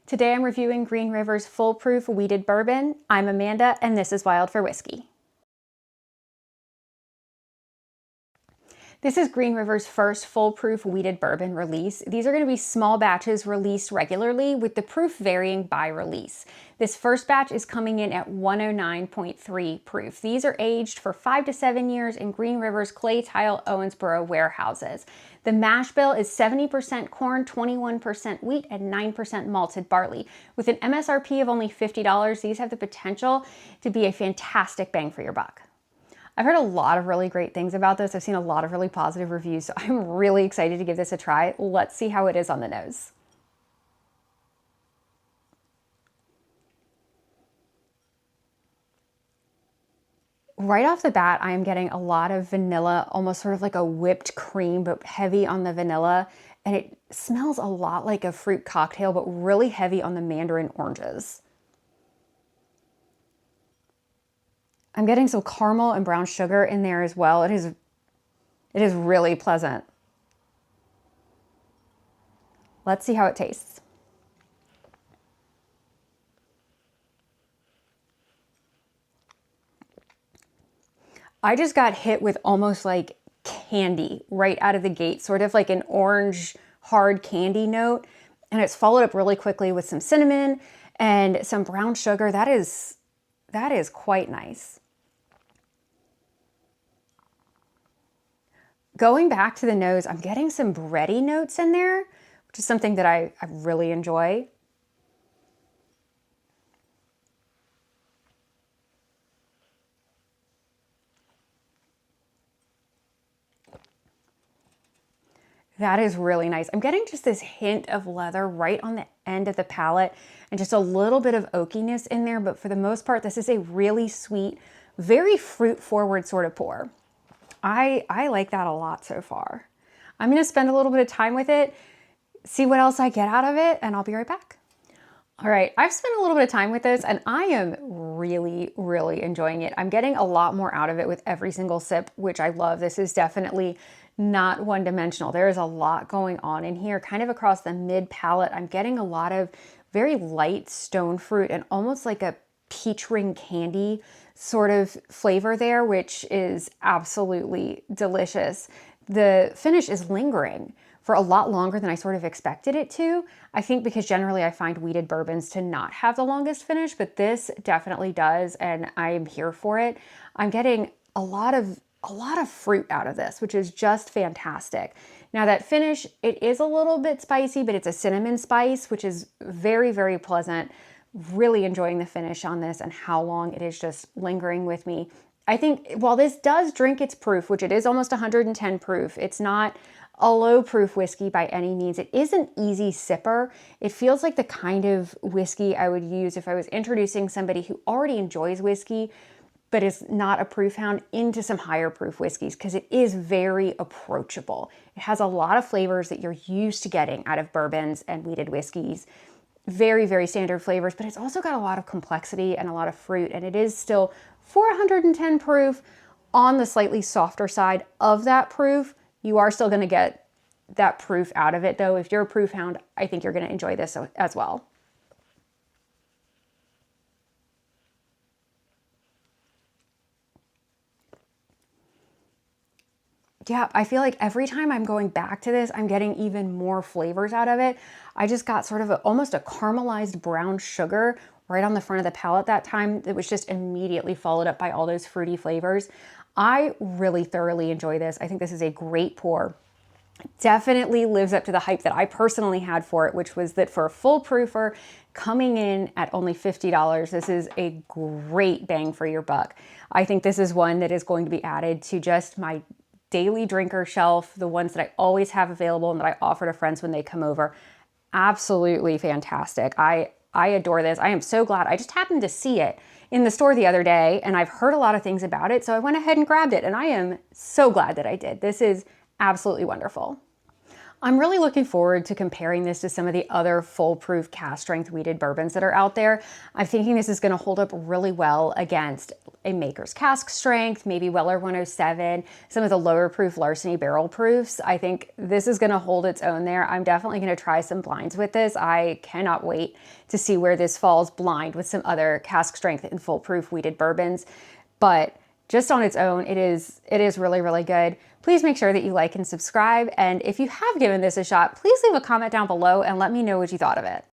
Today I'm reviewing Green River's Foolproof Wheated Bourbon. I'm Amanda, and this is Wild for Whiskey. This is Green River's first foolproof wheated bourbon release. These are going to be small batches released regularly, with the proof varying by release. This first batch is coming in at 109.3 proof. These are aged for 5 to 7 years in Green River's clay tile Owensboro warehouses. The mash bill is 70% corn, 21% wheat, and 9% malted barley. With an MSRP of only $50, these have the potential to be a fantastic bang for your buck. I've heard a lot of really great things about this. I've seen a lot of really positive reviews, so I'm really excited to give this a try. Let's see how it is on the nose. Right off the bat, I am getting a lot of vanilla, almost sort of like a whipped cream, but heavy on the vanilla. And it smells a lot like a fruit cocktail, but really heavy on the mandarin oranges. I'm getting some caramel and brown sugar in there as well. It is really pleasant. Let's see how it tastes. I just got hit with almost like candy right out of the gate, sort of like an orange hard candy note. And it's followed up really quickly with some cinnamon and some brown sugar. That is quite nice. Going back to the nose, I'm getting some bready notes in there, which is something that I really enjoy. That is really nice. I'm getting just this hint of leather right on the end of the palate and just a little bit of oakiness in there, but for the most part, this is a really sweet, very fruit-forward sort of pour. I like that a lot so far. I'm gonna spend a little bit of time with it, see what else I get out of it, and I'll be right back. All right, I've spent a little bit of time with this and I am really, really enjoying it. I'm getting a lot more out of it with every single sip, which I love. This is definitely not one-dimensional. There is a lot going on in here, kind of across the mid palate. I'm getting a lot of very light stone fruit and almost like a peach ring candy sort of flavor there, which is absolutely delicious. The finish is lingering for a lot longer than I sort of expected it to. I think because generally I find wheated bourbons to not have the longest finish, but this definitely does, and I'm here for it. I'm getting a lot of fruit out of this, which is just fantastic. Now that finish, it is a little bit spicy, but it's a cinnamon spice, which is very, very pleasant. Really enjoying the finish on this and how long it is just lingering with me. I think while this does drink its proof, which it is almost 110 proof, it's not a low proof whiskey by any means. It is an easy sipper. It feels like the kind of whiskey I would use if I was introducing somebody who already enjoys whiskey, but is not a proof hound, into some higher proof whiskeys, because it is very approachable. It has a lot of flavors that you're used to getting out of bourbons and wheated whiskeys. Very, very standard flavors, but it's also got a lot of complexity and a lot of fruit, and it is still 410 proof on the slightly softer side of that proof. You are still gonna get that proof out of it though. If you're a proof hound, I think you're gonna enjoy this as well. Yeah, I feel like every time I'm going back to this, I'm getting even more flavors out of it. I just got sort of almost a caramelized brown sugar right on the front of the palate that time that was just immediately followed up by all those fruity flavors. I really thoroughly enjoy this. I think this is a great pour. Definitely lives up to the hype that I personally had for it, which was that for a full proofer coming in at only $50, this is a great bang for your buck. I think this is one that is going to be added to just my daily drinker shelf, the ones that I always have available and that I offer to friends when they come over. Absolutely fantastic. I adore this. I am so glad. I just happened to see it in the store the other day and I've heard a lot of things about it, so I went ahead and grabbed it and I am so glad that I did. This is absolutely wonderful. I'm really looking forward to comparing this to some of the other foolproof cast strength wheated bourbons that are out there. I'm thinking this is going to hold up really well against a maker's cask strength, maybe Weller 107, some of the lower proof larceny barrel proofs. I think this is gonna hold its own there. I'm definitely gonna try some blinds with this. I cannot wait to see where this falls blind with some other cask strength and full proof wheated bourbons. But just on its own, it is really, really good. Please make sure that you like and subscribe. And if you have given this a shot, please leave a comment down below and let me know what you thought of it.